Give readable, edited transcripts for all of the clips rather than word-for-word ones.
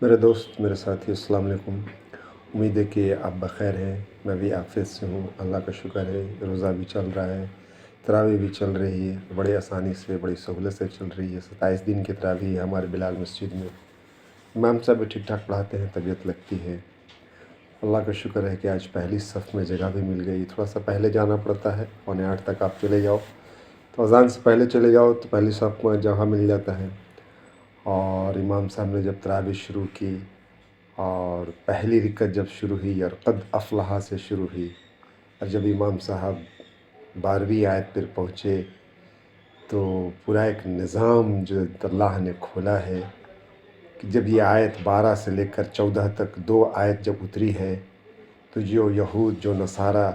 میرے دوست، میرے ساتھی، السلام علیکم۔ امید ہے کہ آپ بخیر ہیں۔ میں بھی عافیت سے ہوں، اللہ کا شکر ہے۔ روزہ بھی چل رہا ہے، تراویح بھی چل رہی ہے، بڑے آسانی سے، بڑی سہولت سے چل رہی ہے۔ 27 دن کی تراویح ہے ہمارے بلال مسجد میں۔ امام صاحب بھی ٹھیک ٹھاک پڑھاتے ہیں، طبیعت لگتی ہے۔ اللہ کا شکر ہے کہ آج پہلی صف میں جگہ بھی مل گئی۔ تھوڑا سا پہلے جانا پڑتا ہے، 7:45 تک آپ چلے جاؤ تو اذان سے پہلے چلے جاؤ تو پہلی صف میں جگہ مل جاتا ہے۔ اور امام صاحب نے جب تراویح شروع کی اور پہلی رکعت جب شروع ہوئی اور قد افلح سے شروع ہوئی، اور جب امام صاحب 12ویں آیت پر پہنچے تو پورا ایک نظام جو اللہ نے کھولا ہے کہ جب یہ آیت 12 سے لے کر 14 تک 2 آیت جب اتری ہے تو جو یہود، جو نصارہ،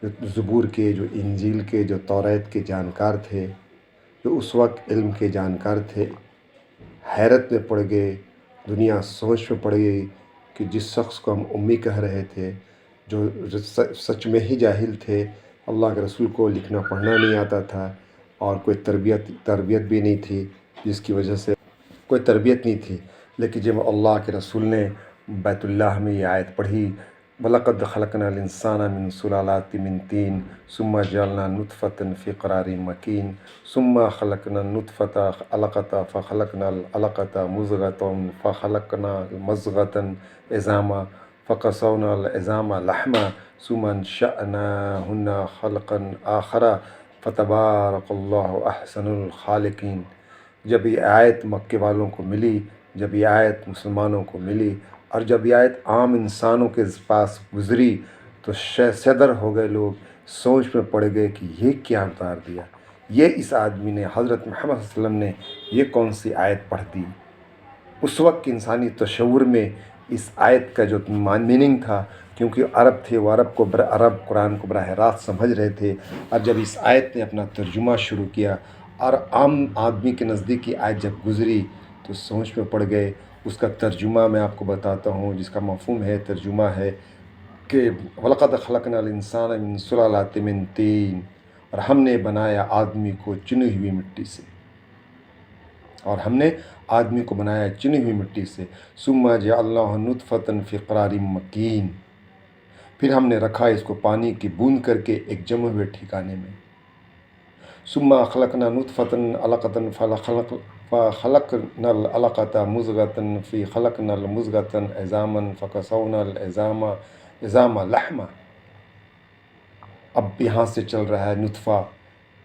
جو زبور کے، جو انجیل کے، جو توریت کے جانکار تھے، جو اس وقت علم کے جانکار تھے، حیرت میں پڑ گئے، دنیا سوچ میں پڑ گئی کہ جس شخص کو ہم امی کہہ رہے تھے، جو سچ میں ہی جاہل تھے، اللہ کے رسول کو لکھنا پڑھنا نہیں آتا تھا اور کوئی تربیت بھی نہیں تھی، جس کی وجہ سے کوئی تربیت نہیں تھی، لیکن جب اللہ کے رسول نے بیت اللہ میں یہ آیت پڑھی، وَلَقَدْ خَلَقْنَا الْإِنسَانَ مِنْ سُلَالَةٍ مِنْ طِينٍ ثُمَّ جَعَلْنَا نُطْفَةً فِي قَرَارٍ مَكِينٍ ثُمَّ خَلَقْنَا النُّطْفَةَ عَلَقَةً فَخَلَقْنَا الْعَلَقَةَ مُضْغَةً فَخَلَقْنَا الْمُضْغَةَ عِظَامًا فَكَسَوْنَا الْعِظَامَ لَحْمًا ثُمَّ أَنشَأْنَاهُ خَلْقًا آخَرَ فَتَبَارَكَ اللَّهُ أَحْسَنُ الْخَالِقِينَ۔ جب یہ آیت مکے والوں کو ملی، جب یہ آیت مسلمانوں کو ملی اور جب یہ آیت عام انسانوں کے پاس گزری تو صدر ہو گئے لوگ، سوچ میں پڑ گئے کہ یہ کیا اتار دیا، یہ اس آدمی نے، حضرت محمد صلی اللہ علیہ وسلم نے یہ کون سی آیت پڑھ دی۔ اس وقت انسانی تصور میں اس آیت کا جو میننگ تھا، کیونکہ عرب تھے، وہ عرب قرآن کو براہ راست سمجھ رہے تھے، اور جب اس آیت نے اپنا ترجمہ شروع کیا اور عام آدمی کے نزدیک یہ آیت جب گزری تو سوچ میں پڑ گئے۔ اس کا ترجمہ میں آپ کو بتاتا ہوں، جس کا مفہوم ہے، ترجمہ ہے کہ وَلَقَدْ خَلَقْنَا الْإِنسَانَ مِنْ سُلَالَةٍ مِنْ طِينٍ، اور ہم نے بنایا آدمی کو چنی ہوئی مٹی سے، اور ہم نے آدمی کو بنایا چنی ہوئی مٹی سے، ثُمَّ جَعَلْنَاهُ نُطْفَةً فِي قَرَارٍ مَكِينٍ، پھر ہم نے رکھا اس کو پانی کی بوند کر کے ایک جمے ہوئے ٹھکانے میں، ثُمَّ خَلَقْنَا نُطْفَةً عَلَقَةً فَخَلَقْنَا الْعَلَقَةَ مُضْغَةً فَخَلَقْنَا الْمُضْغَةَ عِظَامًا فَكَسَوْنَا الْعِظَامَ لَحْمًا۔ اب یہاں سے چل رہا ہے نطفہ،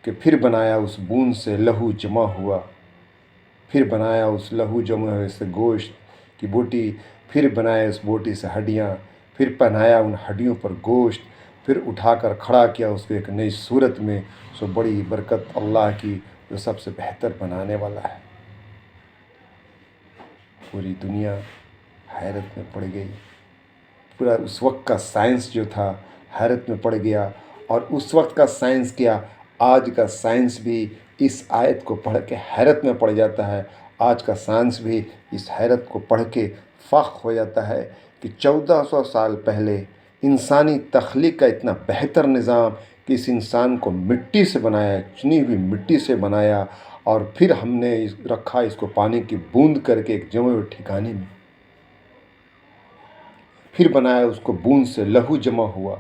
کہ پھر بنایا اس بوند سے لہو جمع ہوا، پھر بنایا اس لہو جمع ہوئے سے گوشت کی بوٹی، پھر بنایا اس بوٹی سے ہڈیاں، پھر بنایا ان ہڈیوں پر گوشت، پھر اٹھا کر کھڑا کیا اس کو ایک نئی صورت میں۔ سو بڑی برکت اللہ کی، جو سب سے بہتر بنانے والا ہے۔ پوری دنیا حیرت میں پڑ گئی، پورا اس وقت کا سائنس جو تھا حیرت میں پڑ گیا، اور اس وقت کا سائنس کیا، آج کا سائنس بھی اس آیت کو پڑھ کے حیرت میں پڑ جاتا ہے۔ آج کا سائنس بھی اس حیرت کو پڑھ کے فخر ہو جاتا ہے کہ 1400 سال پہلے انسانی تخلیق کا اتنا بہتر نظام، کہ اس انسان کو مٹی سے بنایا، چنی ہوئی مٹی سے بنایا، اور پھر ہم نے رکھا اس کو پانی کی بوند کر کے ایک جمے ہوئے ٹھکانے میں، پھر بنایا اس کو بوند سے لہو جمع ہوا،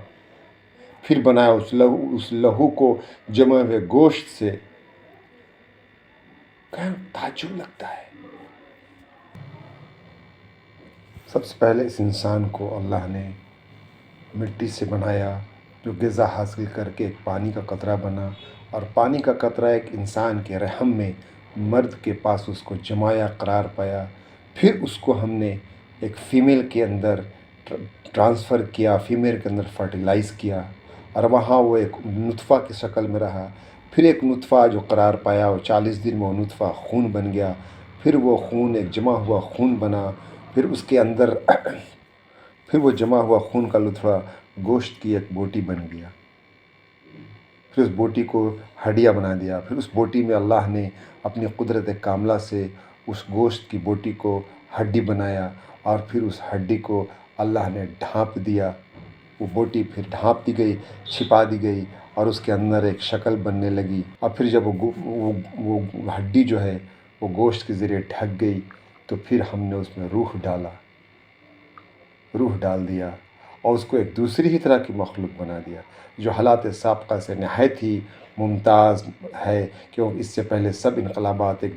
پھر بنایا اس لہو کو جمع ہوئے گوشت سے۔ تعجب لگتا ہے۔ سب سے پہلے اس انسان کو اللہ نے مٹی سے بنایا، جو غذا حاصل کر کے ایک پانی کا قطرہ بنا، اور پانی کا قطرہ ایک انسان کے رحم میں، مرد کے پاس اس کو جمایا، قرار پایا، پھر اس کو ہم نے ایک فیمیل کے اندر ٹرانسفر کیا، فیمیل کے اندر فرٹیلائز کیا، اور وہاں وہ ایک نطفہ کی شکل میں رہا، پھر ایک نطفہ جو قرار پایا، اور 40 دن میں وہ نطفہ خون بن گیا، پھر وہ خون ایک جمع ہوا خون بنا، پھر اس کے اندر پھر وہ جمع ہوا خون کا نطفہ گوشت کی ایک بوٹی بن گیا، پھر اس بوٹی کو ہڈیاں بنا دیا، پھر اس بوٹی میں اللہ نے اپنی قدرت کاملہ سے اس گوشت کی بوٹی کو ہڈی بنایا، اور پھر اس ہڈی کو اللہ نے ڈھانپ دیا، وہ بوٹی پھر ڈھانپ دی گئی، چھپا دی گئی، اور اس کے اندر ایک شکل بننے لگی، اور پھر جب وہ ہڈی جو ہے وہ گوشت کے ذریعے ڈھک گئی، تو پھر ہم نے اس میں روح ڈال دیا اور اس کو ایک دوسری ہی طرح کی مخلوق بنا دیا، جو حالات سابقہ سے نہایت ہی ممتاز ہے، کیونکہ اس سے پہلے سب انقلابات ایک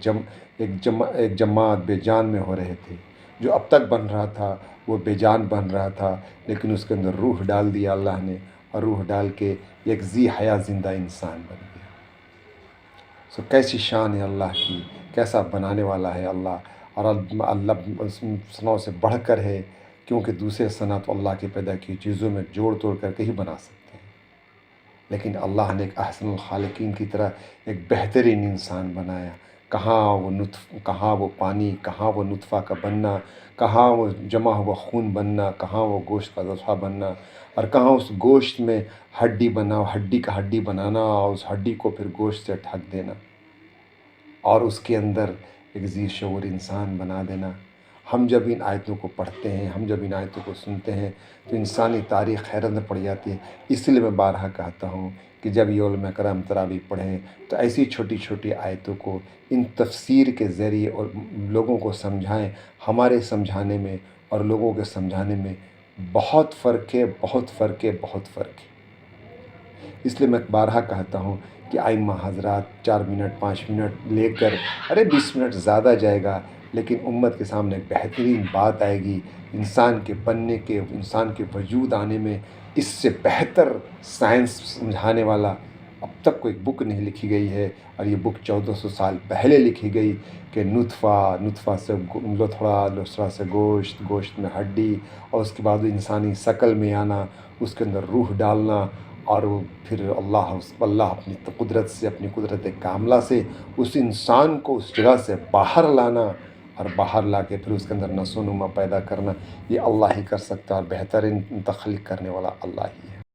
جماعت بے جان میں ہو رہے تھے۔ جو اب تک بن رہا تھا وہ بے جان بن رہا تھا، لیکن اس کے اندر روح ڈال دیا اللہ نے، اور روح ڈال کے ایک ذی حیات زندہ انسان بن گیا۔ کیسی شان ہے اللہ کی، کیسا بنانے والا ہے اللہ، اور اللہ صنعوں سے بڑھ کر ہے، کیونکہ دوسرے صنع تو اللہ کی پیدا کی چیزوں میں جوڑ توڑ کر کے ہی بنا سکتے ہیں، لیکن اللہ نے ایک احسن الخالقین کی طرح ایک بہترین انسان بنایا۔ کہاں وہ پانی، کہاں وہ نطفہ کا بننا، کہاں وہ جمع ہوا خون بننا، کہاں وہ گوشت کا لوتھڑا بننا، اور کہاں اس گوشت میں ہڈی ہڈی بنانا، اور اس ہڈی کو پھر گوشت سے ڈھک دینا، اور اس کے اندر ایک ذی شعور انسان بنا دینا۔ ہم جب ان آیتوں کو پڑھتے ہیں، ہم جب ان آیتوں کو سنتے ہیں تو انسانی تاریخ حیرت میں پڑ جاتی ہے۔ اس لیے میں بارہا کہتا ہوں کہ جب یہ علماء کرام تراویح پڑھیں تو ایسی چھوٹی چھوٹی آیتوں کو ان تفسیر کے ذریعے اور لوگوں کو سمجھائیں۔ ہمارے سمجھانے میں اور لوگوں کے سمجھانے میں بہت فرق ہے۔ اس لیے میں بارہا کہتا ہوں کہ ائمہ حضرات 4 منٹ 5 منٹ لے کر 20 منٹ زیادہ جائے گا، لیکن امت کے سامنے ایک بہترین بات آئے گی۔ انسان کے بننے کے، انسان کے وجود آنے میں اس سے بہتر سائنس سمجھانے والا اب تک کوئی بک نہیں لکھی گئی ہے، اور یہ بک 1400 سال پہلے لکھی گئی کہ نطفہ سے لوتھڑا سے گوشت میں ہڈی، اور اس کے بعد انسانی شکل میں آنا، اس کے اندر روح ڈالنا، اور پھر اللہ اپنی قدرت سے، اپنی قدرت کاملہ سے اس انسان کو اس جگہ سے باہر لانا، اور باہر لا کے پھر اس کے اندر نشو و نما پیدا کرنا، یہ اللہ ہی کر سکتا ہے، اور بہترین تخلیق کرنے والا اللہ ہی ہے۔